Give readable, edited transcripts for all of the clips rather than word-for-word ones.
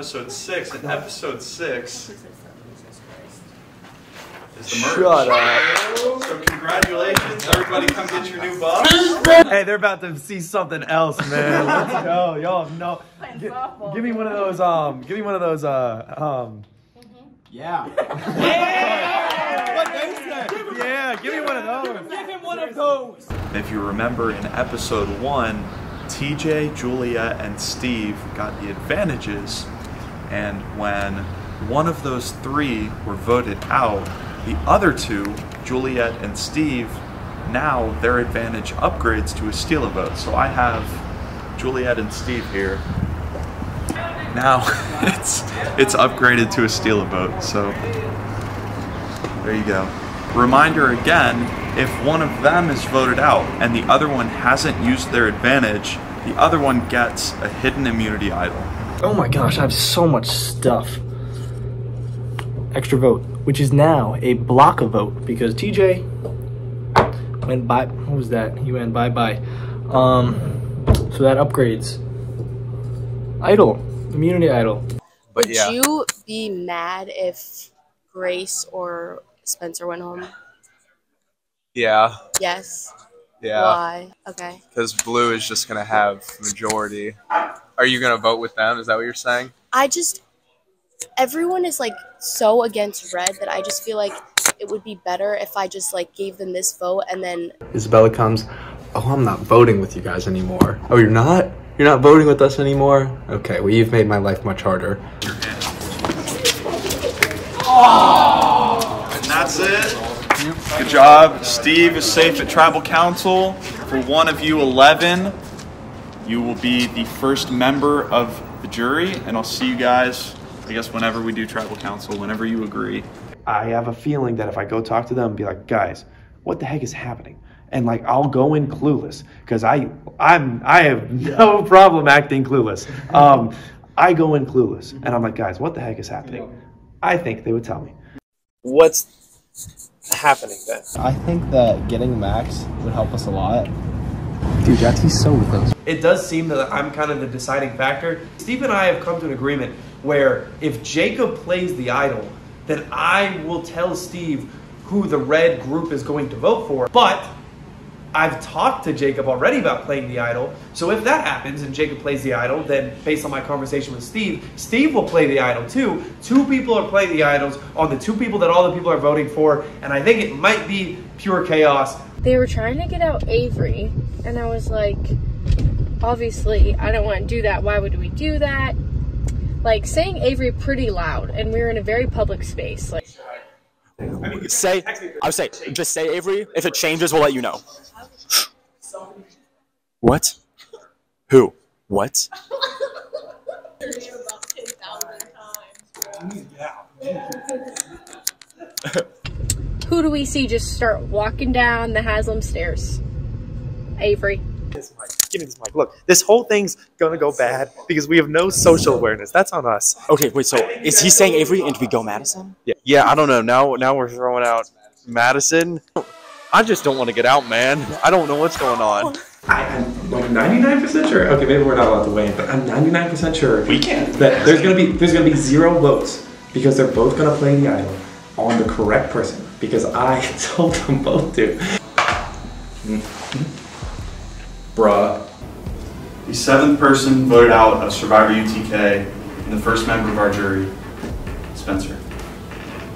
episode 6, and episode 6 is the merch. Shut up. So congratulations, everybody come get your new buff. Hey, they're about to see something else, man. Let's go. Y'all have no. Give me one of those, Yeah. What they said. Yeah, give me one of those. Give him one of those. If you remember in episode 1, TJ, Juliet, and Steve got the advantages, and when one of those 3 were voted out, the other 2, Juliet and Steve, now their advantage upgrades to a steal a vote. So I have Juliet and Steve here. Now it's upgraded to a steal a vote. So there you go. Reminder again, if one of them is voted out and the other one hasn't used their advantage, the other one gets a hidden immunity idol. Oh my gosh, I have so much stuff. Extra vote, which is now a block of vote because TJ went bye. What was that? He went bye-bye. So that upgrades. Idol, immunity idol. Would you be mad if Grace or Spencer went home? Yeah. Yes. Yeah. Why? Okay. Because blue is just going to have majority. Are you going to vote with them? Is that what you're saying? Everyone is like so against red that I just feel like it would be better if I just like gave them this vote and then Isabella comes, oh, I'm not voting with you guys anymore. Oh, you're not? You're not voting with us anymore? Okay, well, you've made my life much harder. Oh! And that's it. Good job. Steve is safe at Tribal Council. For one of you 11, you will be the first member of the jury, and I'll see you guys, I guess, whenever we do Tribal Council, whenever you agree. I have a feeling that if I go talk to them and be like, guys, what the heck is happening? And like, I'll go in clueless because I have no problem acting clueless. I go in clueless and I'm like, guys, what the heck is happening? I think they would tell me. What's happening then? I think that getting Max would help us a lot. Dude, Jackie's so with us. It does seem that I'm kind of the deciding factor. Steve and I have come to an agreement where if Jacob plays the idol, then I will tell Steve who the red group is going to vote for. But I've talked to Jacob already about playing the idol. So if that happens and Jacob plays the idol, then based on my conversation with Steve, Steve will play the idol too. 2 people are playing the idols on the 2 people that all the people are voting for. And I think it might be pure chaos. They were trying to get out Avery. And I was like, obviously, I don't want to do that. Why would we do that? Like, saying Avery pretty loud. And we were in a very public space. Like, Just say Avery. If it changes, we'll let you know. What? Who? What? who do we see just start walking down the Haslam stairs? Avery. Give me this mic. Look, this whole thing's gonna go bad because we have no social awareness. That's on us. Okay, wait, so is he saying Avery and do we go Madison? Yeah, I don't know. Now we're throwing out Madison. I just don't want to get out, man. I don't know what's going on. I'm 99% sure. Okay, maybe we're not allowed to weigh in, but I'm 99% sure We can't. that there's gonna be 0 votes because they're both gonna play the idol on the correct person because I told them both to. Bruh. The 7th person voted out of Survivor UTK and the first member of our jury, Spencer.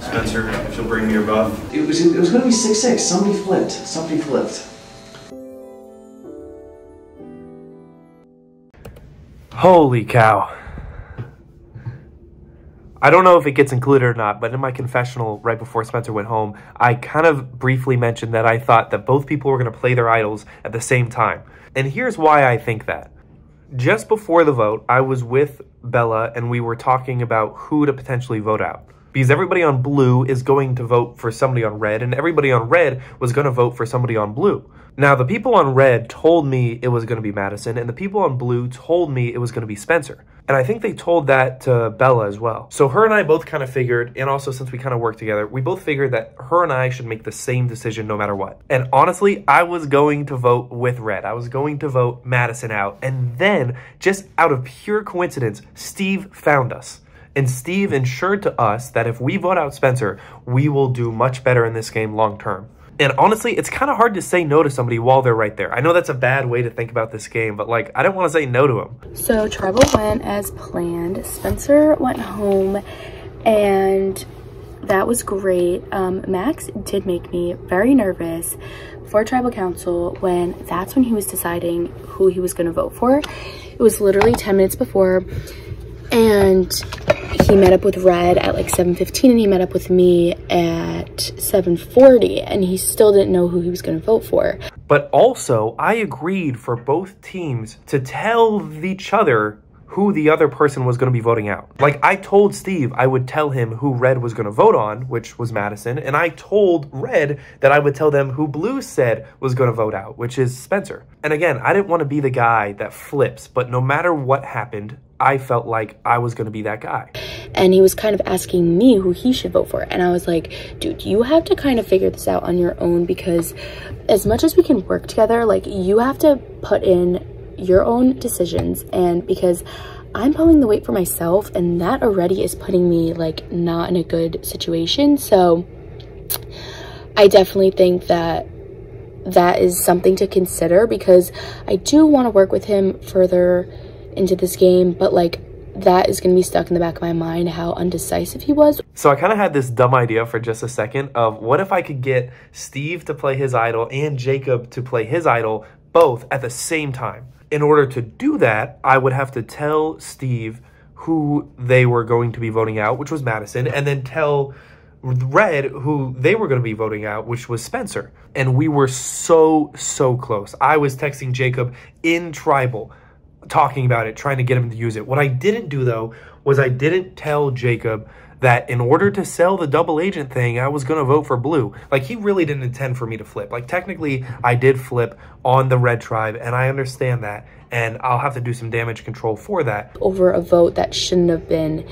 Spencer, if you'll bring me your buff. It was gonna be 6-6. Somebody flipped. Holy cow. I don't know if it gets included or not, but in my confessional right before Spencer went home, I kind of briefly mentioned that I thought that both people were going to play their idols at the same time. And here's why I think that. Just before the vote, I was with Bella and we were talking about who to potentially vote out. because everybody on blue is going to vote for somebody on red, and everybody on red was going to vote for somebody on blue. Now, the people on red told me it was going to be Madison, and the people on blue told me it was going to be Spencer. And I think they told that to Bella as well. So her and I both kind of figured, and also since we kind of worked together, we both figured that her and I should make the same decision no matter what. And honestly, I was going to vote with red. I was going to vote Madison out. And then, just out of pure coincidence, Steve found us. And Steve ensured to us that if we vote out Spencer, we will do much better in this game long term. And honestly, it's kind of hard to say no to somebody while they're right there. I know that's a bad way to think about this game, but like, I didn't want to say no to him. So tribal went as planned. Spencer went home, and that was great. Max did make me very nervous for tribal council that's when he was deciding who he was going to vote for. It was literally 10 minutes before, and he met up with Red at like 7:15, and he met up with me at 7:40, and he still didn't know who he was going to vote for. But also, I agreed for both teams to tell each other who the other person was going to be voting out. Like, I told Steve I would tell him who Red was going to vote on, which was Madison, and I told Red that I would tell them who Blue said was going to vote out, which is Spencer. And again, I didn't want to be the guy that flips, but no matter what happened, I felt like I was going to be that guy. And he was kind of asking me who he should vote for. And I was like, dude, you have to kind of figure this out on your own, because as much as we can work together, like, you have to put in your own decisions. And because I'm pulling the weight for myself, and that already is putting me like not in a good situation. So I definitely think that is something to consider, because I do want to work with him further into this game, but like, that is going to be stuck in the back of my mind, how undecisive he was. So I kind of had this dumb idea for just a second of what if I could get Steve to play his idol and Jacob to play his idol both at the same time. In order to do that, I would have to tell Steve who they were going to be voting out, which was Madison, and then tell Red who they were going to be voting out, which was Spencer. And we were so close. I was texting Jacob in Tribal, talking about it, trying to get him to use it. What I didn't do, though, was I didn't tell Jacob that in order to sell the double agent thing, I was going to vote for Blue. Like, he really didn't intend for me to flip. Like, technically, I did flip on the red tribe, and I understand that, and I'll have to do some damage control for that. Over a vote that shouldn't have been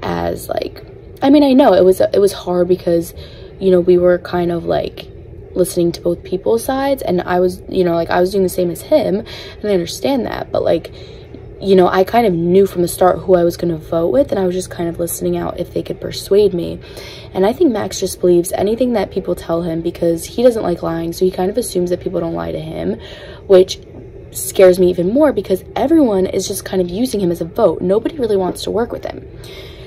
as, like, I mean, I know it was hard because, you know, we were kind of, like, listening to both people's sides, and I was, you know, like, I was doing the same as him, and I understand that, but like, you know, I kind of knew from the start who I was going to vote with, and I was just kind of listening out if they could persuade me. And I think Max just believes anything that people tell him, because he doesn't like lying, so he kind of assumes that people don't lie to him, which scares me even more, because everyone is just kind of using him as a vote. Nobody really wants to work with him,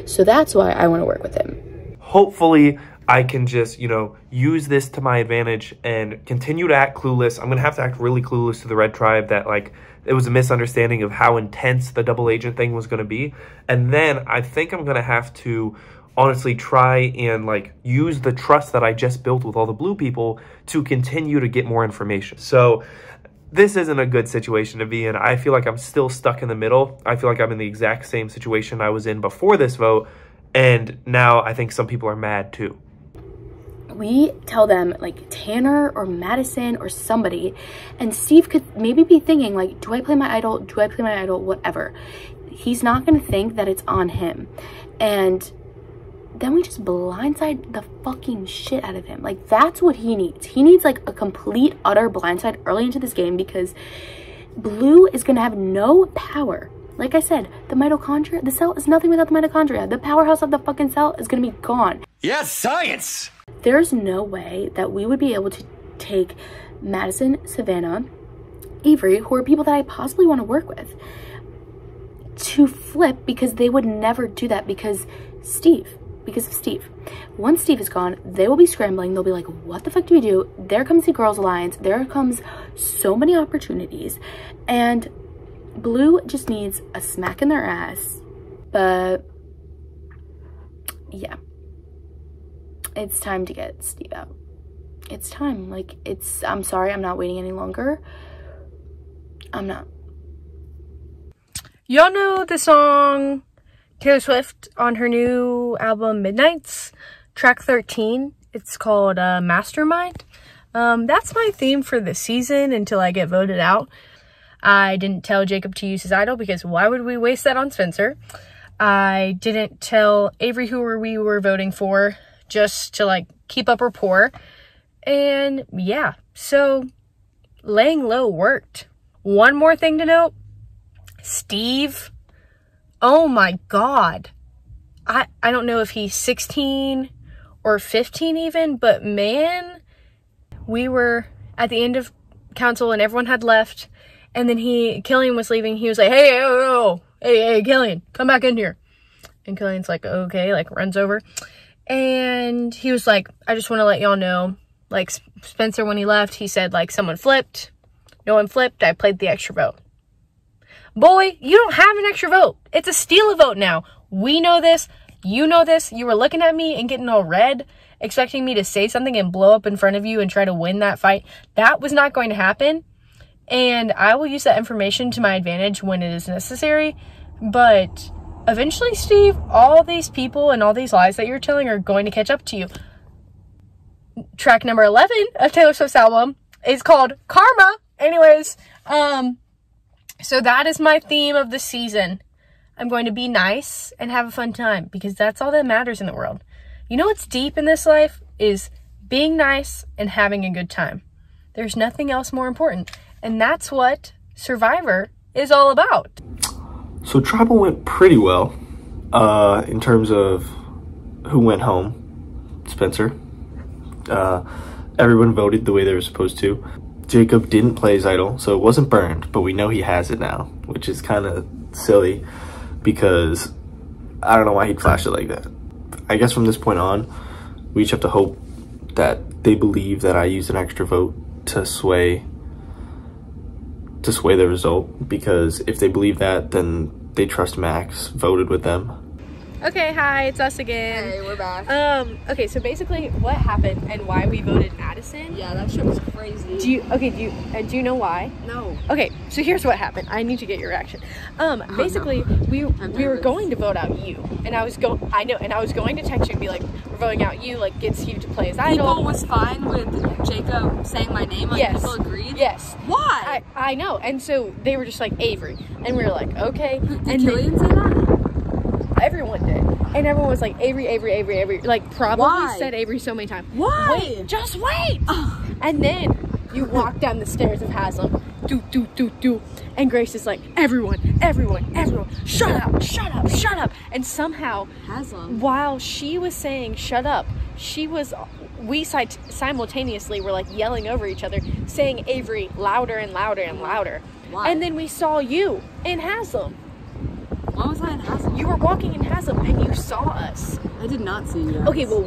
so that's why I want to work with him. Hopefully I can just, you know, use this to my advantage and continue to act clueless. I'm going to have to act really clueless to the red tribe that, like, it was a misunderstanding of how intense the double agent thing was going to be. And then I think I'm going to have to honestly try and, like, use the trust that I just built with all the blue people to continue to get more information. So this isn't a good situation to be in. I feel like I'm still stuck in the middle. I feel like I'm in the exact same situation I was in before this vote. And now I think some people are mad too. We tell them, like, Tanner or Madison or somebody, and Steve could maybe be thinking, like, do I play my idol? Do I play my idol? Whatever. He's not going to think that it's on him. And then we just blindside the fucking shit out of him. Like, that's what he needs. He needs, like, a complete, utter blindside early into this game, because Blue is going to have no power. Like I said, the mitochondria, the cell is nothing without the mitochondria. The powerhouse of the fucking cell is going to be gone. Yes, science! There's no way that we would be able to take Madison, Savannah, Avery, who are people that I possibly want to work with, to flip, because they would never do that because of Steve. Once Steve is gone, they will be scrambling. They'll be like, what the fuck do we do? There comes the Girls Alliance. There comes so many opportunities. And Blue just needs a smack in their ass. But yeah, it's time to get Steve out. It's time. Like, I'm sorry, I'm not waiting any longer. I'm not. Y'all know the song Taylor Swift on her new album Midnights? track 13. It's called Mastermind. That's my theme for the season until I get voted out. I didn't tell Jacob to use his idol because why would we waste that on Spencer? I didn't tell Avery who we were voting for just to like keep up rapport. And yeah, so laying low worked. One more thing to note, Steve, oh my God. I don't know if he's 16 or 15 even, but man, we were at the end of council and everyone had left. And then Killian was leaving. He was like, hey, Killian, come back in here. And Killian's like, okay, like runs over. And he was like, I just want to let y'all know, like Spencer, when he left, he said like someone flipped. No one flipped. I played the extra vote. Boy, you don't have an extra vote. It's a steal a vote now. We know this. You know this. You were looking at me and getting all red, expecting me to say something and blow up in front of you and try to win that fight. That was not going to happen. And I will use that information to my advantage when it is necessary. But eventually, Steve, all these people and all these lies that you're telling are going to catch up to you. Track number 11 of Taylor Swift's album is called Karma. Anyways, so that is my theme of the season. I'm going to be nice and have a fun time because that's all that matters in the world. You know what's deep in this life is being nice and having a good time. There's nothing else more important. And that's what Survivor is all about. So Tribal went pretty well in terms of who went home. Spencer. Everyone voted the way they were supposed to. Jacob didn't play his idol, so it wasn't burned, but we know he has it now, which is kind of silly because I don't know why he'd flash it like that. I guess from this point on, we each have to hope that they believe that I used an extra vote to sway the result, because if they believe that, then they trust Max voted with them. Okay, hi, it's us again. Hey, we're back. Okay, so basically what happened and why we voted Madison. Yeah, that shit was crazy. Do you know why? No. Okay, so here's what happened. I need to get your reaction. Basically, we were going to vote out you, and I was going to text you and be like, we're voting out you, like gets you to play his idol. People was fine with Jacob saying my name, like yes. People agreed? Yes. Why? I know, and so they were just like, Avery, and we were like, okay. Did Killian say that? Everyone did. And everyone was like, Avery. Like, probably said Avery so many times. Why? Wait, just wait. And then you walk down the stairs of Haslam. Do. And Grace is like, everyone. Shut up. And somehow, Haslam, while she was saying shut up, we simultaneously were like yelling over each other, saying Avery louder and louder. Why? And then we saw you in Haslam. Why was I in Haslam? You were walking in Haslam and you saw us. I did not see you guys. Okay, well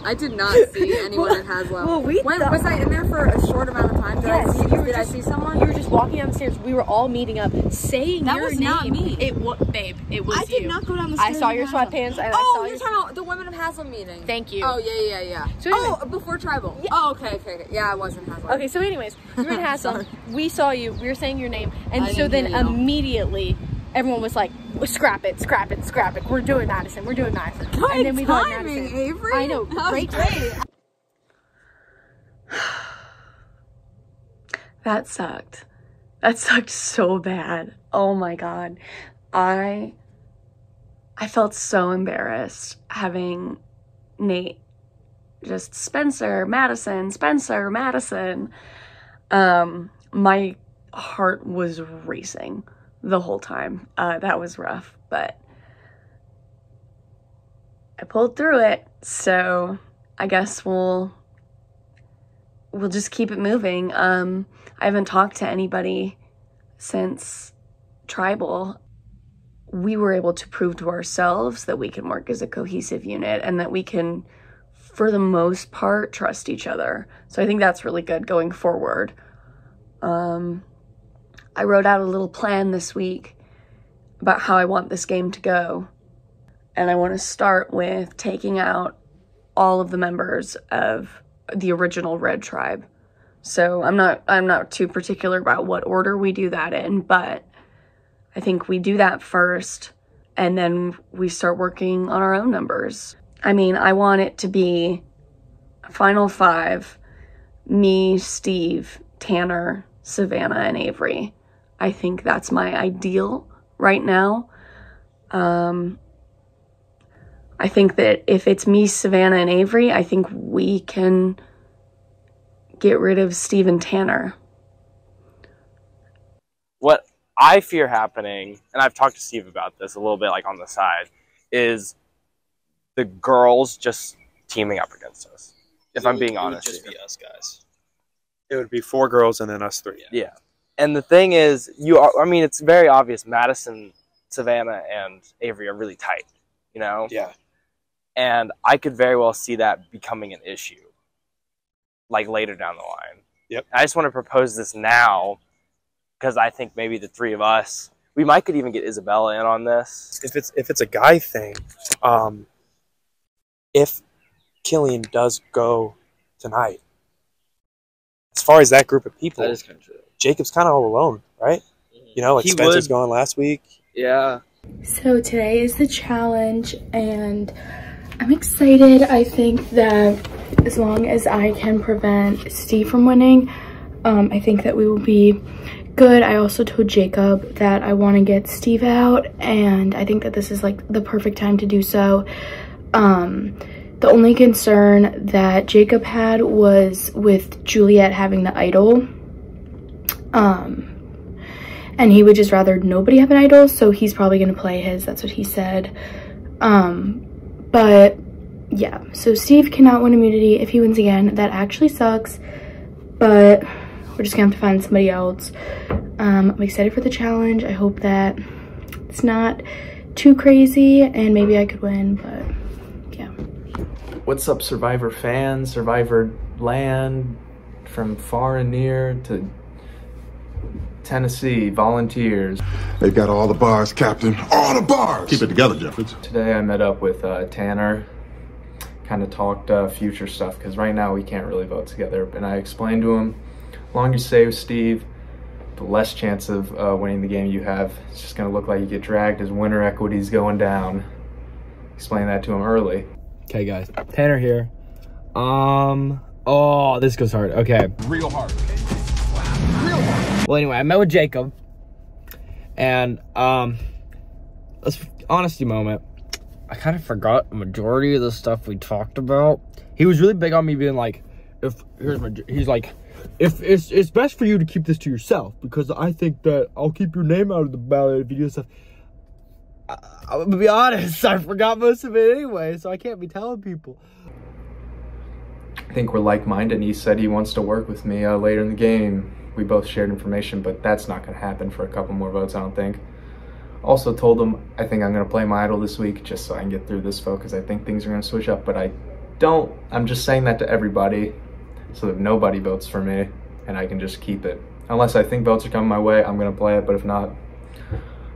I did not see anyone in Haslam. Well, was I in there for a short amount of time? Did I see someone? You were just walking down the stairs. We were all meeting up, saying that your was name. Not me. Babe, it was you. I did not go down the stairs. I saw your sweatpants. And you're talking about the Women of Haslam meeting. Thank you. Oh, yeah. So anyway, before Tribal. Yeah. Oh, okay. Yeah, I was in Haslam. Okay, so anyways, you were in Haslam. We saw you. We were saying your name. And so then immediately, everyone was like, scrap it. We're doing Madison. Good and then we timing, Avery. I know. Great. That sucked. That sucked so bad. Oh my God. I felt so embarrassed having Nate just Spencer, Madison. My heart was racing the whole time. That was rough, but I pulled through it. So I guess we'll just keep it moving. I haven't talked to anybody since Tribal. We were able to prove to ourselves that we can work as a cohesive unit and that we can, for the most part, trust each other. So I think that's really good going forward. I wrote out a little plan this week about how I want this game to go. And I want to start with taking out all of the members of the original Red Tribe. So I'm not too particular about what order we do that in, but I think we do that first and then we start working on our own numbers. I mean, I want it to be final 5, me, Steve, Tanner, Savannah, and Avery. I think that's my ideal right now. I think that if it's me, Savannah, and Avery, I think we can get rid of Steve and Tanner. What I fear happening, and I've talked to Steve about this a little bit, like on the side, is the girls just teaming up against us. If I'm being honest, it would just be us guys. it would be 4 girls and then us 3. Yeah. And the thing is, I mean, it's very obvious. Madison, Savannah, and Avery are really tight. You know. Yeah. And I could very well see that becoming an issue, like later down the line. Yep. I just want to propose this now, because I think maybe the 3 of us, we could even get Isabella in on this. If it's a guy thing, if Killian does go tonight, as far as that group of people, That is kind of true. Jacob's kind of all alone, right? You know, like He Spencer's would. gone last week. Yeah. So today is the challenge, and I'm excited. I think that as long as I can prevent Steve from winning, I think that we will be good. I also told Jacob that I want to get Steve out, and I think that this is like the perfect time to do so. The only concern that Jacob had was with Juliet having the idol. And he would just rather nobody have an idol, so he's probably going to play his. That's what he said. But yeah, so Steve cannot win immunity. If he wins again, that actually sucks, but we're just gonna have to find somebody else. I'm excited for the challenge. I hope that it's not too crazy and maybe I could win, but yeah. What's up, Survivor fans, Survivor land, from far and near to Tennessee, volunteers. They've got all the bars, Captain. All the bars! Keep it together, Jeffries. Today I met up with Tanner, kind of talked future stuff, because right now we can't really vote together. And I explained to him, the longer you stay with Steve, the less chance of winning the game you have. It's just going to look like you get dragged as winner equity's going down. Explain that to him early. Okay, guys. Tanner here. Oh, this goes hard. Okay. Real hard. Well, anyway, I met with Jacob, and let's honesty moment. I kind of forgot the majority of the stuff we talked about. He was really big on me being like, he's like, if it's best for you to keep this to yourself, because I think that I'll keep your name out of the ballot if you do stuff. I'm gonna be honest, I forgot most of it anyway, so I can't be telling people. I think we're like-minded, and he said he wants to work with me later in the game. We both shared information, but that's not going to happen for a couple more votes, I don't think. Also told him I think I'm going to play my idol this week just so I can get through this vote, because I think things are going to switch up, but I don't. I'm just saying that to everybody so that nobody votes for me and I can just keep it. Unless I think votes are coming my way, I'm going to play it, but if not,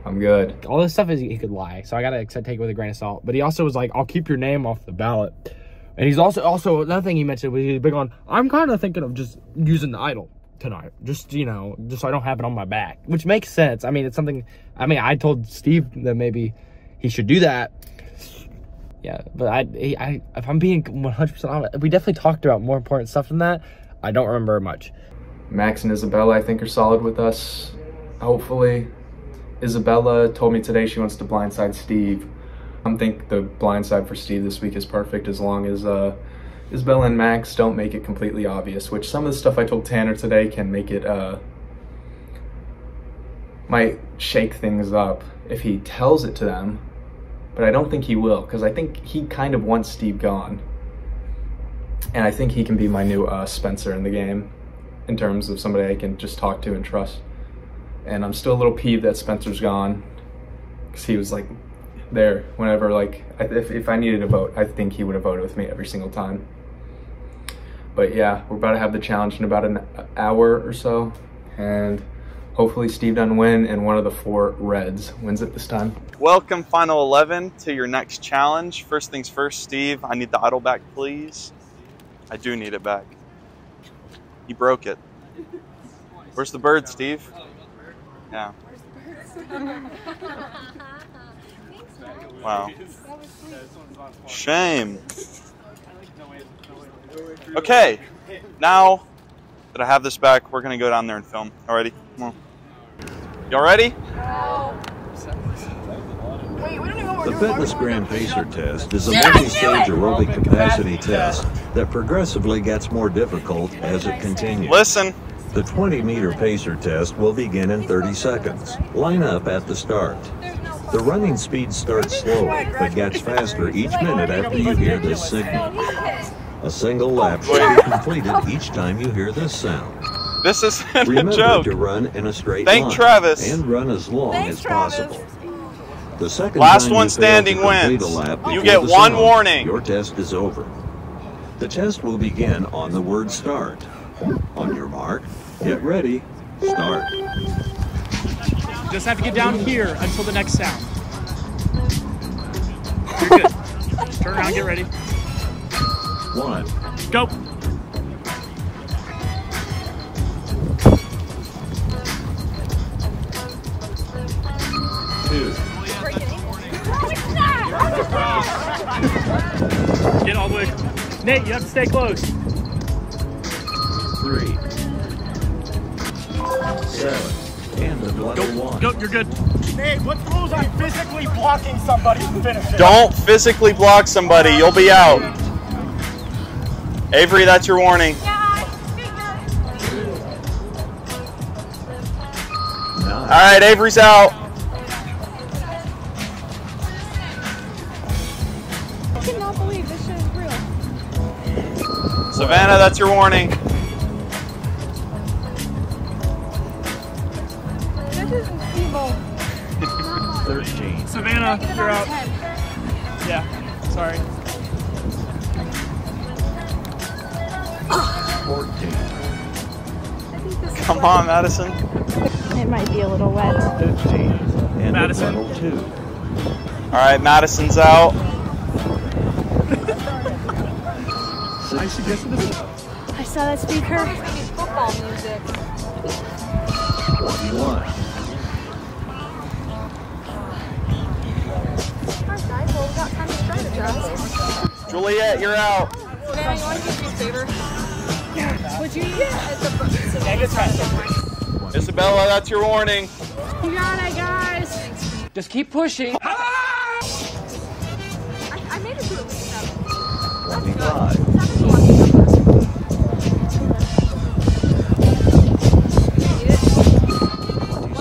I'm good. All this stuff is he could lie, so I got to take it with a grain of salt. But he also was like, I'll keep your name off the ballot. And he's also another thing he mentioned was he's big on, I'm kind of thinking of just using the idol tonight, just, you know, just so I don't have it on my back, which makes sense. I mean, it's something, I told Steve that maybe he should do that. Yeah, but if I'm being 100% honest, we definitely talked about more important stuff than that. I don't remember much. Max and Isabella, I think, are solid with us, hopefully. Isabella told me today she wants to blindside Steve. I think the blindside for Steve this week is perfect, as long as Isabella and Max don't make it completely obvious, which some of the stuff I told Tanner today can make it, might shake things up if he tells it to them, but I don't think he will, because I think he kind of wants Steve gone. And I think he can be my new Spencer in the game, in terms of somebody I can just talk to and trust. And I'm still a little peeved that Spencer's gone, because he was like there whenever, like, if I needed a vote, I think he would have voted with me every single time. But yeah, we're about to have the challenge in about an hour or so, and hopefully Steve doesn't win and one of the 4 Reds wins it this time. Welcome, Final 11, to your next challenge. First things first, Steve, I need the idol back, please. I do need it back. You broke it. Where's the bird, Steve? Yeah. Wow. Shame. Okay, now that I have this back, we're gonna go down there and film. Alrighty, come on. Y'all ready? The Fitness Gram Pacer Test is a multi-stage aerobic capacity test that progressively gets more difficult as it continues. Listen. The 20-meter pacer test will begin in 30 seconds. Line up at the start. The running speed starts slowly, but gets faster each minute after you hear this signal. A single lap should be completed each time you hear this sound. This isn't a Remember joke. to run in a straight Thank line Travis. and run as long as possible. The second Last time one you fail standing to complete wins. a lap You before get the one sound, warning. Your test is over. The test will begin on the word start. On your mark, get ready, start. Just have to get down here until the next sound. You're good. Turn around, get ready. 1. Go. Get all the way. Nate, you have to stay close. 3. 7. End of level 1. Go, you're good. Nate, what's the rules on physically blocking somebody to finish it? Don't physically block somebody. You'll be out. Avery, that's your warning. All right, Avery's out. I cannot believe this shit is real. Savannah, that's your warning. This is evil. 13. Savannah, you're out. Yeah, sorry. 14. Come on, Madison. It might be a little wet. 15. End Madison. of level 2. All right, Madison's out. I suggested this. I saw that speaker. Football music. 21. Juliet, you're out. Savannah, you want to do me a favor? Would you? Isabella, that's your warning. You got it, guys. Just keep pushing. I made it to at least 7. 25.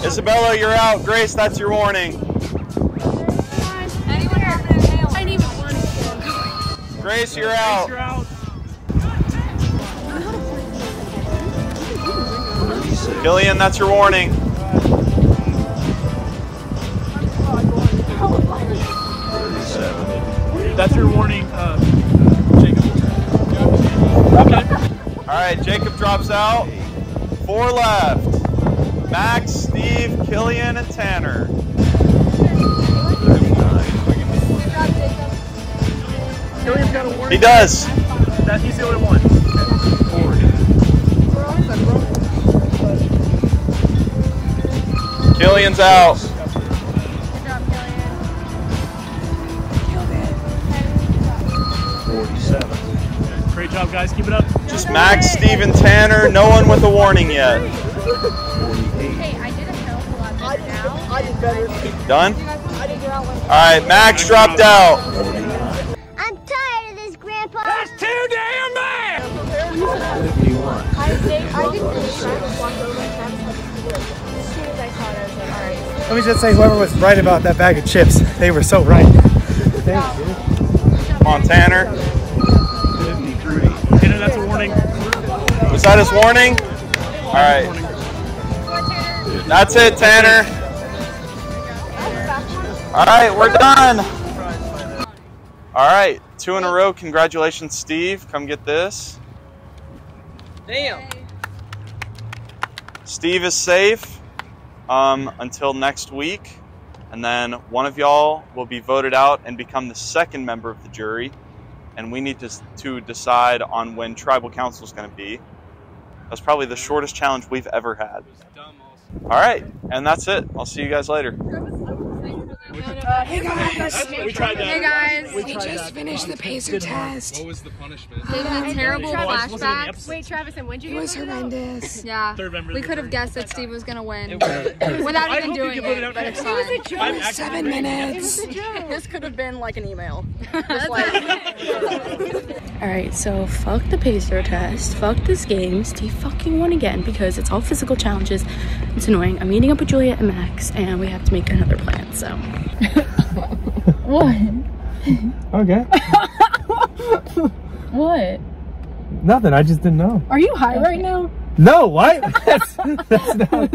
Isabella, you're out. Grace, that's your warning. Anyone have an inhale? I didn't even want to. Grace, you're out. You're out. 36. Killian, that's your warning. 37. That's your warning, Jacob. Okay. All right, Jacob drops out. 4 left. Max, Steve, Killian, and Tanner. 39. Killian's got a warning. He does. That he's the only one. 40. Killian's out. 47. Great job, guys. Keep it up. Just Max, Steve, and Tanner. No one with a warning yet. 48. Hey, I did a hell of a lot better now. I did better. Done? I didn't get out one. All right, Max dropped out. 49. I'm tired of this, Grandpa. That's too damn bad! 51. I didn't walk over and as soon as I saw it, I was like, alright. Let me just say, whoever was right about that bag of chips, they were so right. Thanks, dude. Come on, Tanner. 53. Tanner, that's a warning. Was that his warning? All right. That's it, Tanner. All right, we're done. All right, 2 in a row. Congratulations, Steve. Come get this. Damn. Steve is safe until next week. And then one of y'all will be voted out and become the second member of the jury. And we need to decide on when tribal council is going to be. That's probably the shortest challenge we've ever had. All right, and that's it. I'll see you guys later. Hey guys, we just finished the pacer test. What was the punishment? They had terrible flashbacks. Wait, Travis, and when'd you It was horrendous. Yeah, we could have guessed that Steve was gonna win without even doing it, but it's fine. 7 minutes. This could have been like an email. Alright, so fuck the pacer test, fuck this game. Steve fucking won again because it's all physical challenges. It's annoying. I'm meeting up with Julia and Max and we have to make another plan, so. What? Okay. What? Nothing. I just didn't know. Are you high right now? No. What? That's not.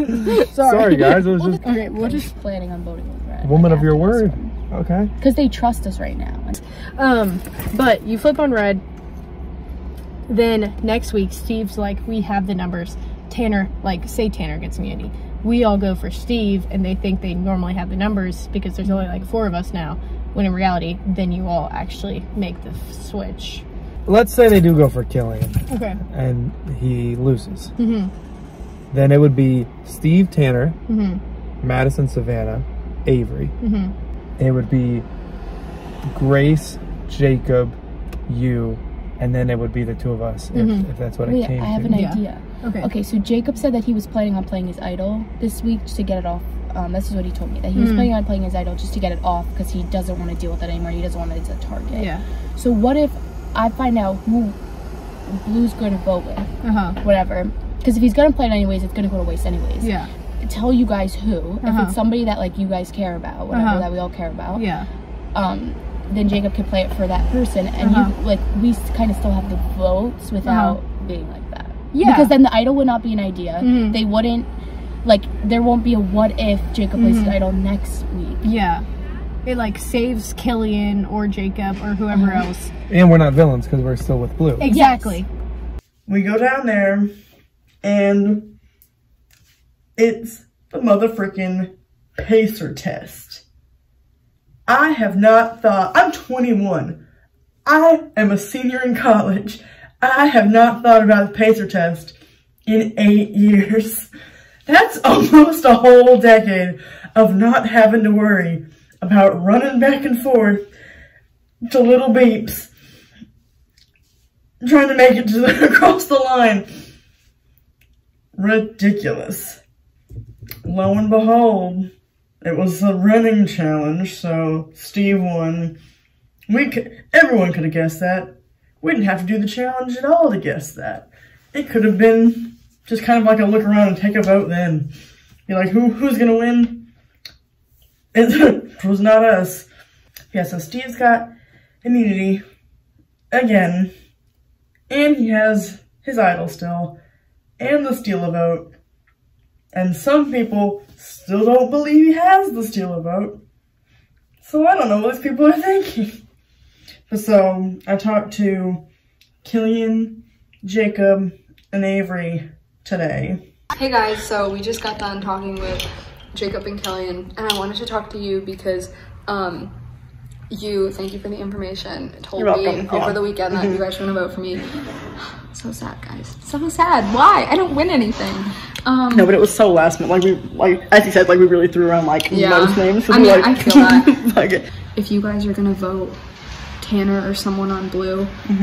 Sorry, guys. It was just. Okay, we're just planning on voting with Red. Woman of your word. Okay. Because they trust us right now. But you flip on Red. Then next week, Steve's like, we have the numbers. Tanner, like, say Tanner gets immunity. We all go for Steve, and they think they normally have the numbers because there's only like 4 of us now. When in reality, then you all actually make the switch. Let's say they do go for Killian. Okay. And he loses. Mm-hmm. Then it would be Steve, Tanner, Mm-hmm. Madison, Savannah, Avery. Mm-hmm. And it would be Grace, Jacob, you, and then it would be the 2 of us if that's what it came to. I have an idea. Okay. Okay, so Jacob said that he was planning on playing his idol this week just to get it off. This is what he told me, that he was planning on playing his idol just to get it off because he doesn't want to deal with it anymore. He doesn't want it as a target. Yeah. So what if I find out who Blue's going to vote with? Whatever. Because if he's going to play it anyways, it's going to go to waste anyways. Yeah. Tell you guys who. If it's somebody that like you guys care about, whatever, that we all care about. Yeah. Then Jacob can play it for that person, and you like we kind of still have the votes without being like that. Yeah. Because then the idol would not be an idea. They wouldn't like there won't be a what if Jacob plays his idol next week. Yeah. It like saves Killian or Jacob or whoever else. And we're not villains because we're still with Blue. Exactly. We go down there, and it's the motherfucking pacer test. I have not thought, I'm 21. I am a senior in college. I have not thought about the pacer test in 8 years. That's almost a whole decade of not having to worry about running back and forth to little beeps, trying to make it to across the line. Ridiculous. Lo and behold, it was a running challenge, so Steve won. Everyone could have guessed that. We didn't have to do the challenge at all to guess that. It could have been just kind of like a look around and take a vote then. Be like, who's gonna win? It was not us. Yeah, so Steve's got immunity again, and he has his idol still, and the steal a vote. And some people still don't believe he has the steal a vote. So I don't know what these people are thinking. But so I talked to Killian, Jacob, and Avery today. Hey guys, so we just got done talking with Jacob and Killian, and I wanted to talk to you because thank you for the information. Told me over the weekend that you guys were gonna vote for me. So sad, guys. So sad. Why? I don't win anything. No, but it was so last minute. Like as you said, like we really threw around like most names. So I mean, like, I feel that. If you guys are gonna vote Tanner or someone on Blue, I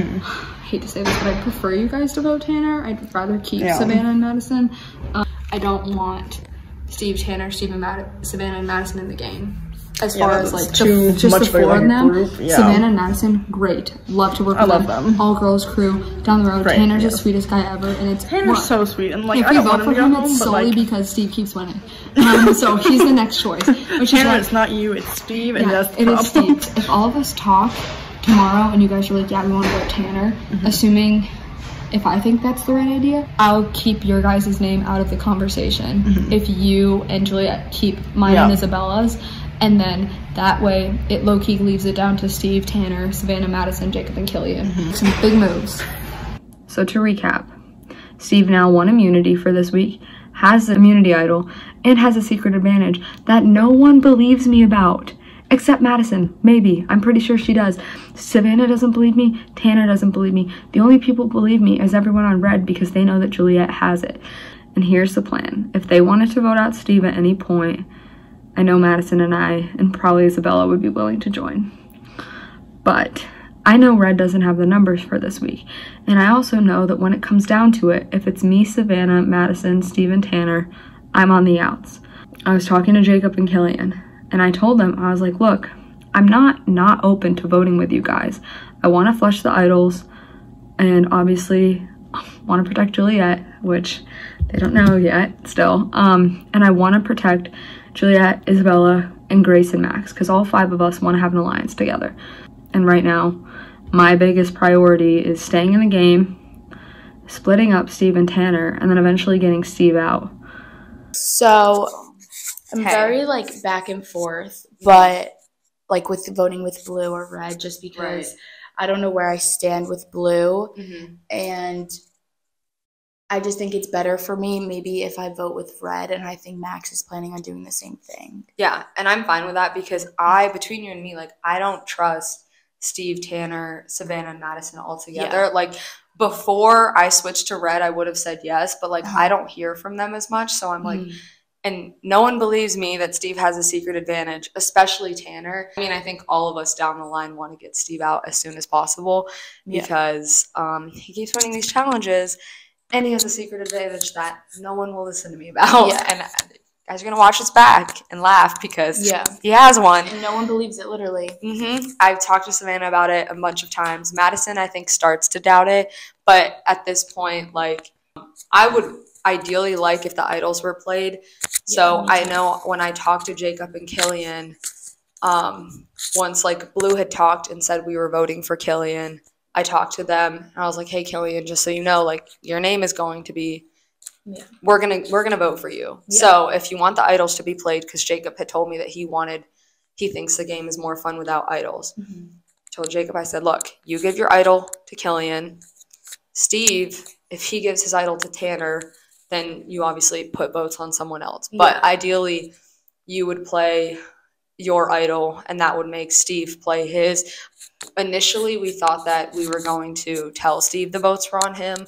hate to say this, but I prefer you guys to vote Tanner. I'd rather keep Savannah and Madison. I don't want Steve, Tanner, Savannah, and Madison in the game. As far as like just the 4 of them, Savannah and Madison, great. Love to work with them. love them. All girls crew down the road. Great, Tanner's the sweetest guy ever, and it's Tanner's so sweet. And like if I you don't vote want for him him, to go it's home, but solely like because Steve keeps winning. So he's the next choice. Which Tanner, is it's not you, it's Steve, and that's the it problem. is Steve. If all of us talk tomorrow and you guys are like, yeah, we want to vote Tanner, assuming if I think that's the right idea, I'll keep your guys' name out of the conversation. If you and Juliet keep mine and Isabella's, and then that way it low-key leaves it down to Steve, Tanner, Savannah, Madison, Jacob, and Killian. Some big moves. So to recap, Steve now won immunity for this week, has the immunity idol, and has a secret advantage that no one believes me about. Except Madison, maybe. I'm pretty sure she does. Savannah doesn't believe me. Tanner doesn't believe me. The only people who believe me is everyone on Red because they know that Juliet has it. And here's the plan. If they wanted to vote out Steve at any point, I know Madison and I, and probably Isabella, would be willing to join. But I know Red doesn't have the numbers for this week. And I also know that when it comes down to it, if it's me, Savannah, Madison, Steve, and Tanner, I'm on the outs. I was talking to Jacob and Killian, and I told them, I was like, look, I'm not open to voting with you guys. I want to flush the idols, and obviously want to protect Juliet, which they don't know yet still. And I want to protect Juliet, Isabella, and Grace and Max, because all 5 of us want to have an alliance together. And right now, my biggest priority is staying in the game, splitting up Steve and Tanner, and then eventually getting Steve out. So I'm very like back and forth, but like with voting with blue or red, just because I don't know where I stand with blue. And I just think it's better for me maybe if I vote with red, and I think Max is planning on doing the same thing. Yeah, and I'm fine with that because between you and me, like, I don't trust Steve, Tanner, Savannah, and Madison all together. Yeah. Like, before I switched to red, I would have said yes, but like I don't hear from them as much, so I'm like, and no one believes me that Steve has a secret advantage, especially Tanner. I mean, I think all of us down the line want to get Steve out as soon as possible because he keeps winning these challenges, and he has a secret advantage that no one will listen to me about. And guys are going to watch this back and laugh because he has one. And no one believes it, literally. I've talked to Savannah about it a bunch of times. Madison, I think, starts to doubt it. But at this point, like, I would ideally like if the idols were played. So I know when I talked to Jacob and Killian, once, like, Blue had talked and said we were voting for Killian, I talked to them. And I was like, hey, Killian, just so you know, like, your name is going to be we're gonna vote for you. So if you want the idols to be played, because Jacob had told me that he thinks the game is more fun without idols. I told Jacob, I said, look, you give your idol to Killian. Steve, if he gives his idol to Tanner, then you obviously put votes on someone else. But ideally, you would play your idol, and that would make Steve play his. Initially, we thought that we were going to tell Steve the votes were on him.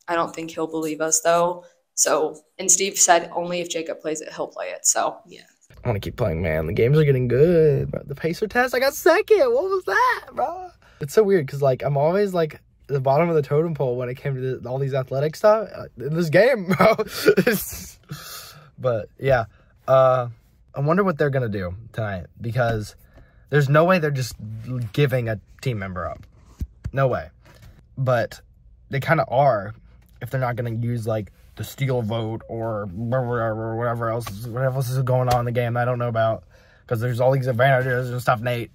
I don't think he'll believe us, though. So, and Steve said only if Jacob plays it, he'll play it. So, I want to keep playing, man. The games are getting good. Bro. The pacer test, I got second. What was that, bro? It's so weird because, like, I'm always, like, at the bottom of the totem pole when it came to all these athletic stuff in this game, bro. But, yeah. I wonder what they're going to do tonight because there's no way they're just giving a team member up. No way. But they kind of are. If they're not going to use, like, the steal vote or whatever else is going on in the game that I don't know about. Because there's all these advantages and stuff, Nate.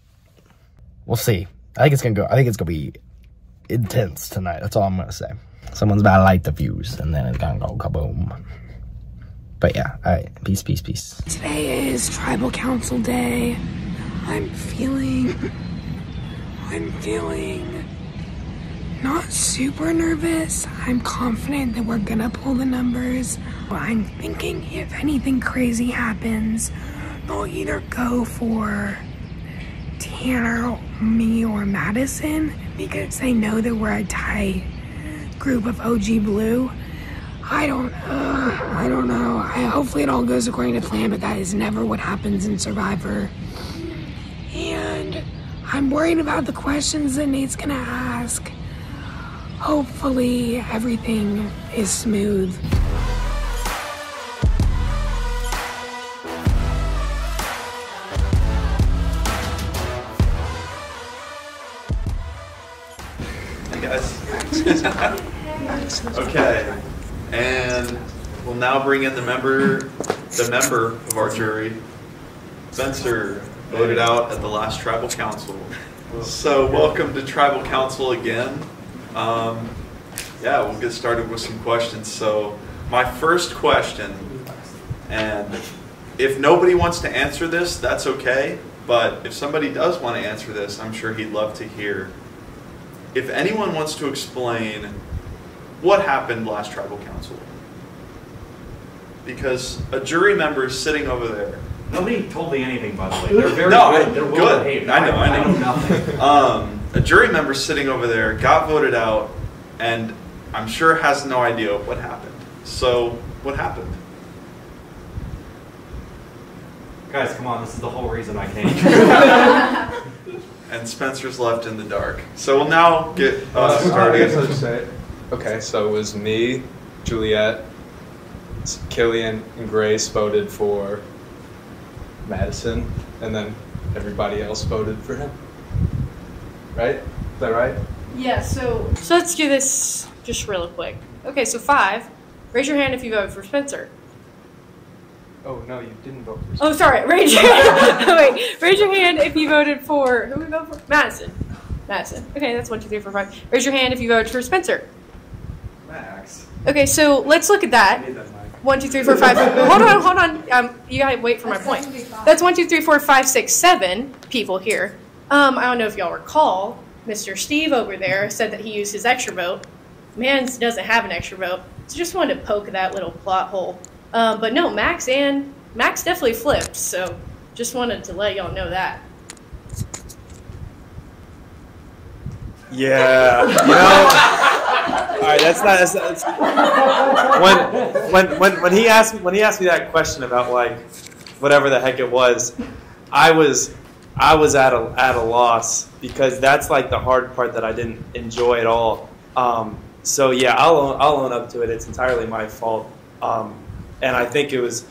We'll see. I think it's going to be intense tonight. That's all I'm going to say. Someone's about to light the fuse, and then it's going to go kaboom. But, yeah. All right. Peace, peace, peace. Today is Tribal Council Day. I'm feeling not super nervous. I'm confident that we're gonna pull the numbers. I'm thinking if anything crazy happens, they'll either go for Tanner, me, or Madison because they know that we're a tight group of OG Blue. I don't know. Hopefully it all goes according to plan, but that is never what happens in Survivor. And I'm worried about the questions that Nate's gonna ask. Hopefully everything is smooth. Hey guys. Okay, and we'll now bring in the member of our jury, Spencer, voted out at the last Tribal Council. So welcome to Tribal Council again. Yeah, we'll get started with some questions. So my first question, and if nobody wants to answer this, that's okay. But if somebody does want to answer this, I'm sure he'd love to hear. If anyone wants to explain what happened last Tribal Council. Because a jury member is sitting over there. Nobody told me anything, by the way. They're very good. They're well behaved. I know nothing. A jury member sitting over there got voted out, and I'm sure has no idea what happened. So, what happened? Guys, come on, this is the whole reason I came. And Spencer's left in the dark. So we'll now get I started. guess I'll just say it. Okay, so it was me, Juliet, Killian, and Grace voted for Madison, and then everybody else voted for him. Right? Is that right? Yeah, so let's do this just real quick. Okay, so 5. Raise your hand if you voted for Spencer. Oh, no, you didn't vote for Spencer. Oh, sorry. Raise your hand. Wait. Raise your hand if you voted for... Who we vote for? Madison. Madison. Okay, that's 1, 2, 3, 4, 5. Raise your hand if you voted for Spencer. Max. Okay, so let's look at that. 1, 2, 3, 4, 5. Hold on. You gotta wait for my point. That's 1, 2, 3, 4, 5, 6, 7 people here. I don't know if y'all recall, Mr. Steve over there said that he used his extra vote. Mans doesn't have an extra vote, so just wanted to poke that little plot hole. But no, Max definitely flipped, so just wanted to let y'all know that. Yeah, you know. All right, that's when he asked me that question about like whatever the heck it was, I was at a loss because that's like the hard part that I didn't enjoy at all. So yeah, I'll own up to it. It's entirely my fault. And I think it was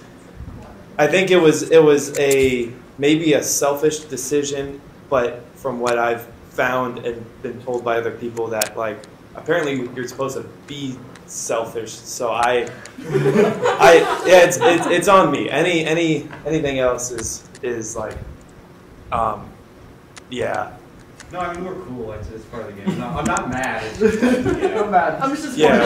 a maybe a selfish decision, but from what I've found and been told by other people that like apparently you're supposed to be selfish. So yeah, it's on me. Anything else is like yeah. No, I mean, we're cool. It's part of the game. No, I'm not mad. It's just, I'm mad. I'm just yeah.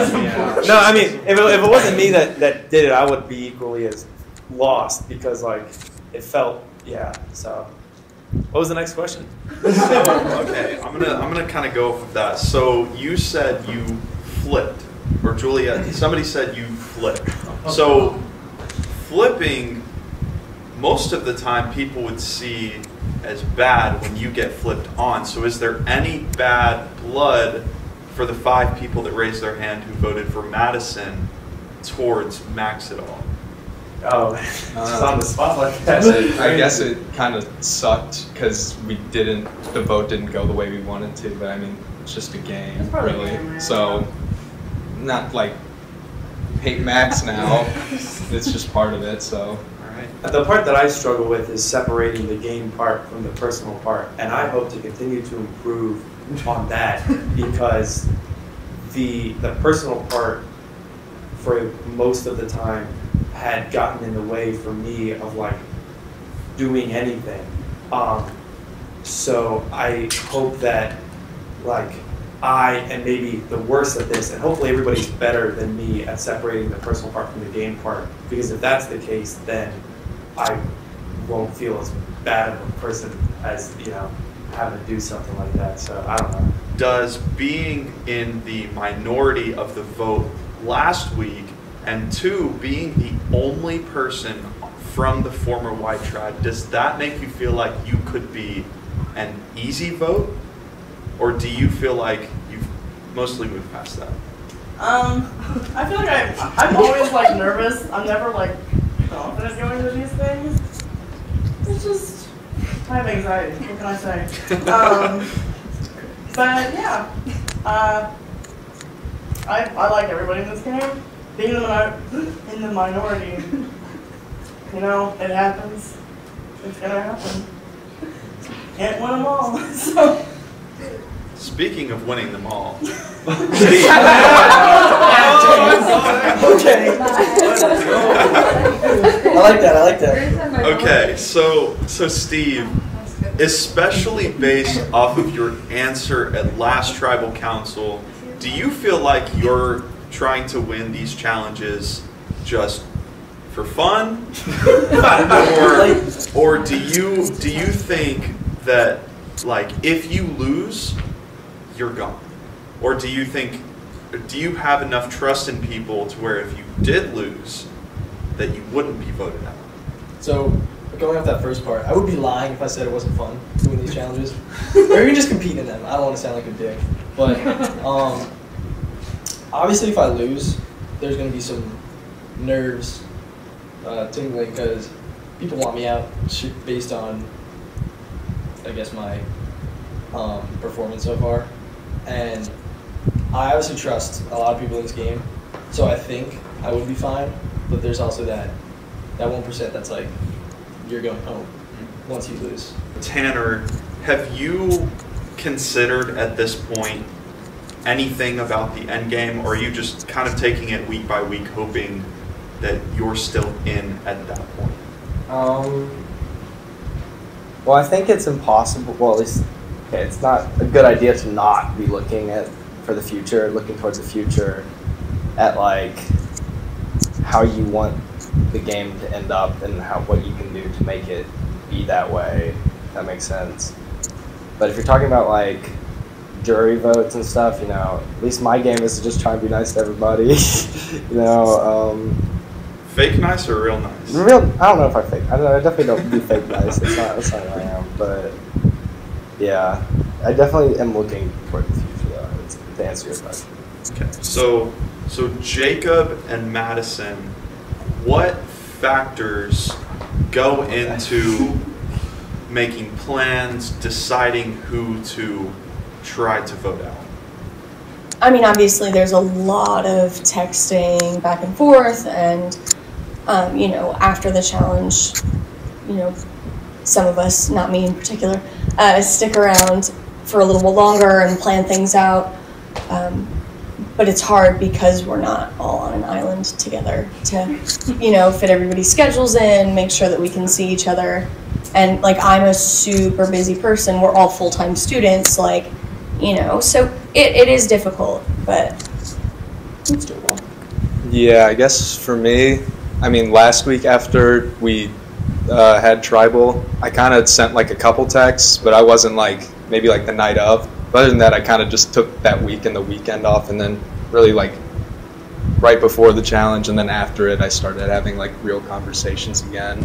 No, I mean, if it wasn't me that did it, I would be equally as lost because, like, it felt, yeah. So, what was the next question? Okay, I'm gonna kind of go off of that. So you said you flipped, or Juliet, somebody said you flipped. So flipping, most of the time, people would see as bad when you get flipped on. So is there any bad blood for the 5 people that raised their hand who voted for Madison towards Max at all? Oh, it's on the spot like that. I guess it kind of sucked because the vote didn't go the way we wanted to, but I mean, it's just a game, really. So, not like hate Max now, it's just part of it, so. The part that I struggle with is separating the game part from the personal part, and I hope to continue to improve on that because the personal part for most of the time had gotten in the way for me of like doing anything. So I hope that like I am maybe the worst at this, and hopefully everybody's better than me at separating the personal part from the game part, because if that's the case, then I won't feel as bad of a person as, you know, having to do something like that. So I don't know. Does being in the minority of the vote last week, and 2, being the only person from the former white tribe, does that make you feel like you could be an easy vote? Or do you feel like you've mostly moved past that? I feel like I'm always like nervous. I'm never like confident going into these things. It's just, I have anxiety. What can I say? But yeah, I like everybody in this game. Being in the minority, you know, it happens. It's gonna happen. Can't win them all. So. Speaking of winning them all. Okay. I like that. Okay, so Steve, especially based off of your answer at last tribal council, do you feel like you're trying to win these challenges just for fun, or do you think that like if you lose, you're gone, or do you have enough trust in people to where if you did lose, that you wouldn't be voted out? So going off that first part, I would be lying if I said it wasn't fun doing these challenges, or even just competing in them. I don't want to sound like a dick, but obviously if I lose, there's going to be some nerves tingling because people want me out based on, I guess, my performance so far. And I obviously trust a lot of people in this game, so I think I would be fine. But there's also that 1% that's like, you're going home once you lose. Tanner, have you considered at this point anything about the end game, or are you just kind of taking it week by week, hoping that you're still in at that point? Well, I think it's impossible. Well, at least, okay, it's not a good idea to not be looking towards the future, at like how you want the game to end up and what you can do to make it be that way. If that makes sense. But if you're talking about like jury votes and stuff, you know, at least my game is to just try and be nice to everybody. You know. Fake nice or real nice? I don't know if I fake. I definitely don't do fake nice. That's not who I am. But yeah, I definitely am looking toward the future, though, to answer your question. Okay, so Jacob and Madison, what factors go into making plans, deciding who to try to vote out? I mean, obviously, there's a lot of texting back and forth, and you know, after the challenge, you know, some of us, not me in particular, stick around for a little bit longer and plan things out. But it's hard because we're not all on an island together to, you know, fit everybody's schedules in, make sure that we can see each other. And like, I'm a super busy person. We're all full-time students, like, you know, so it is difficult, but it's doable. Yeah, I guess for me, I mean, last week after we had tribal, I kind of sent like a couple texts, but I wasn't like, maybe like the night of. But other than that, I kind of just took that week and the weekend off, and then really like right before the challenge and then after it, I started having like real conversations again.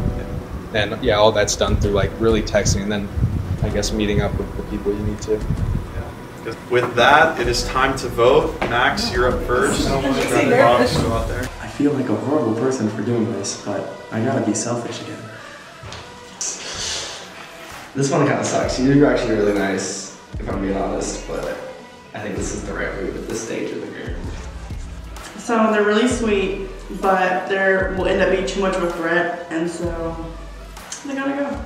And yeah, all that's done through like really texting and then I guess meeting up with the people you need to. With that, it is time to vote. Max, you're up first. Go out there. I feel like a horrible person for doing this, but I gotta be selfish again. This one kind of sucks. You're actually really nice, if I'm being honest, but I think this is the right move at this stage of the game. So they're really sweet, but there will end up being too much of a threat, and so they gotta go.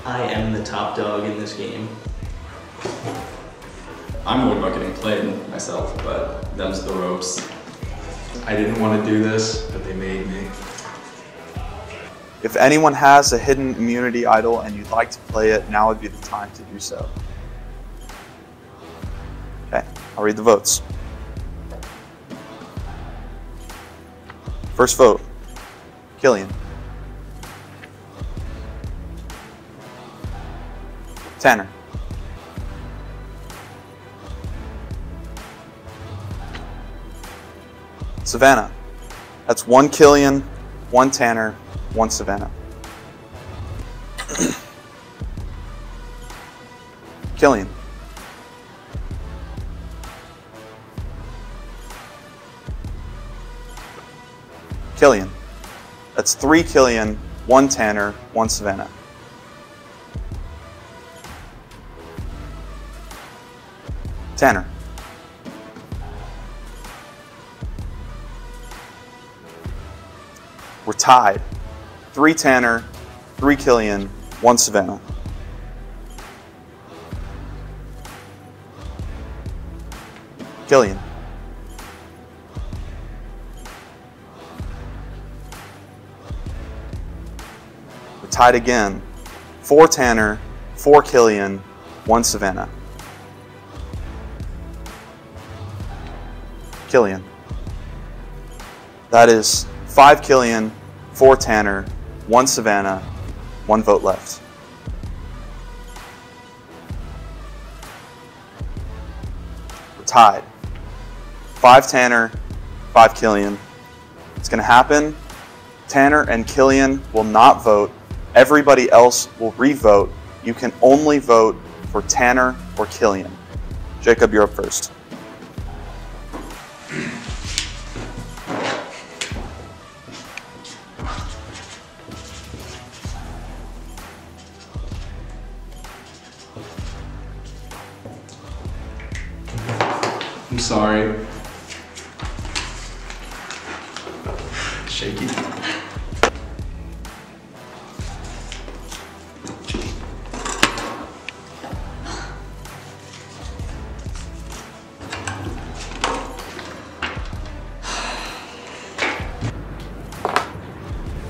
I am the top dog in this game. I'm worried about getting played myself, but them's the ropes. I didn't want to do this, but they made me. If anyone has a hidden immunity idol and you'd like to play it, now would be the time to do so. Okay, I'll read the votes. First vote, Killian. Tanner. Savannah. That's 1 Killian, 1 Tanner, 1 Savannah. Killian. Killian. That's 3 Killian, 1 Tanner, 1 Savannah. Tanner. We're tied. 3 Tanner, 3 Killian, 1 Savannah. Killian. We're tied again. 4 Tanner, 4 Killian, 1 Savannah. Killian. That is 5 Killian, 4 Tanner, 1 Savannah, 1 vote left. We're tied. 5 Tanner, 5 Killian. It's going to happen. Tanner and Killian will not vote. Everybody else will re-vote. You can only vote for Tanner or Killian. Jacob, you're up first. sorry. Shaky.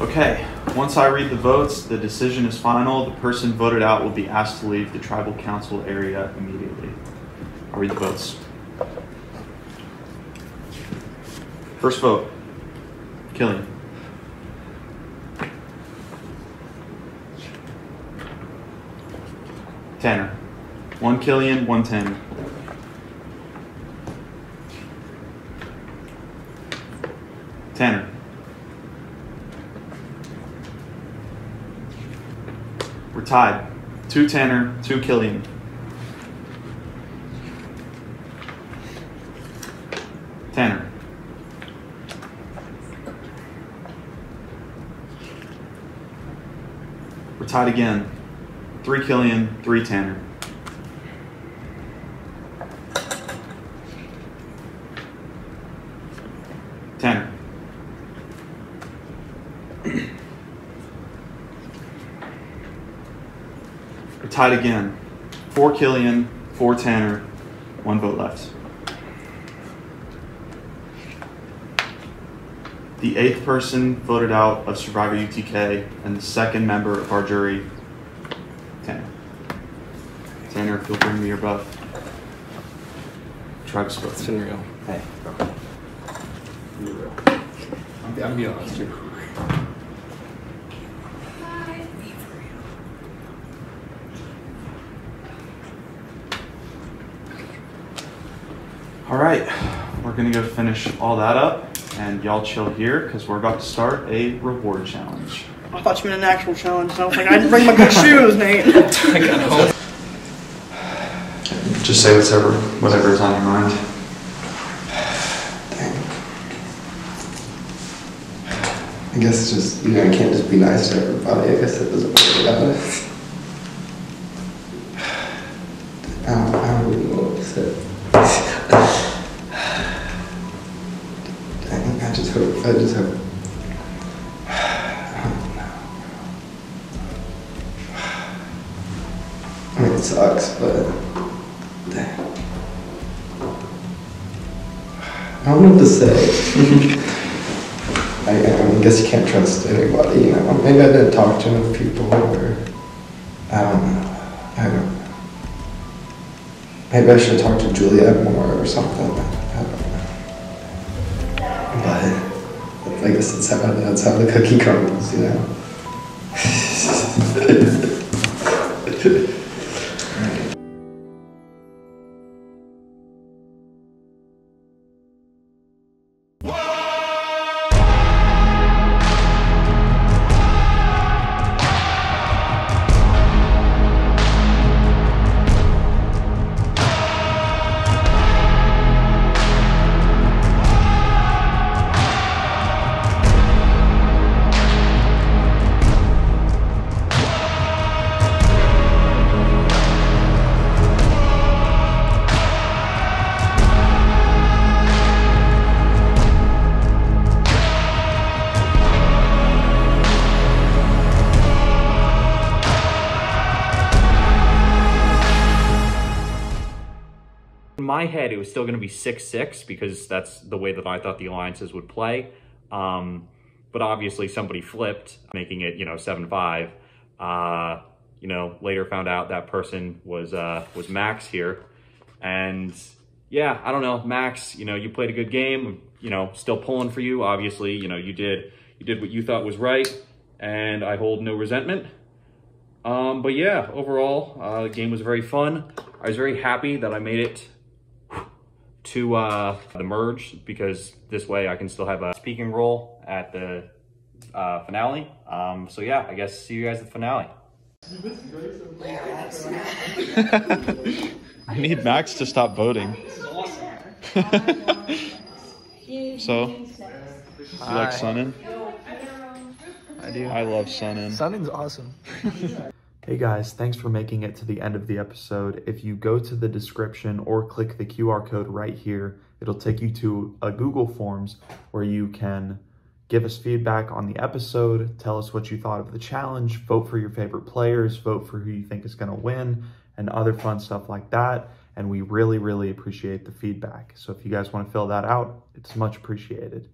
Okay, once I read the votes, the decision is final. The person voted out will be asked to leave the tribal council area immediately. I'll read the votes. First vote, Killian. Tanner. 1 Killian, 1 Tanner. Tanner. We're tied. 2 Tanner, 2 Killian. Tanner. We're tied again. 3 Killian, 3 Tanner. Tanner. We're tied again. 4 Killian, 4 Tanner, 1 vote left. The 8th person voted out of Survivor UTK and the 2nd member of our jury, Tanner. Tanner, if you'll bring me your buff. Tribe split. It's been real. Hey, bro. Be real. I'm being honest here. All right, we're gonna go finish all that up and y'all chill here because we're about to start a reward challenge. I thought you meant an actual challenge. I was like, I didn't bring my good shoes, Nate. Just say whatever's on your mind. I guess it's just, you know, you can't just be nice to everybody. I guess that doesn't work out. I don't really know what to say. I just hope. I don't know. I mean, it sucks, but damn. I don't know what to say. I guess you can't trust anybody, you know. Maybe I didn't talk to enough people, or I don't know. Maybe I should talk to Juliet more or something. I don't know. But I guess that's how the cookie crumbles, you know. In my head, it was still going to be 6-6 because that's the way that I thought the alliances would play. But obviously somebody flipped, making it, 7-5. Later found out that person was Max here. And yeah, I don't know, Max, you played a good game, still pulling for you. Obviously, you did what you thought was right, and I hold no resentment. But yeah, overall, the game was very fun. I was very happy that I made it to the merge, because this way I can still have a speaking role at the finale. So yeah, I guess see you guys at the finale. I need Max to stop voting. So, you like Sunin? I do. I love Sunin. Sunin's awesome. Hey guys, thanks for making it to the end of the episode. If you go to the description or click the QR code right here, it'll take you to a Google Forms where you can give us feedback on the episode, tell us what you thought of the challenge, vote for your favorite players, vote for who you think is going to win, and other fun stuff like that. And we really, really appreciate the feedback. So if you guys want to fill that out, it's much appreciated.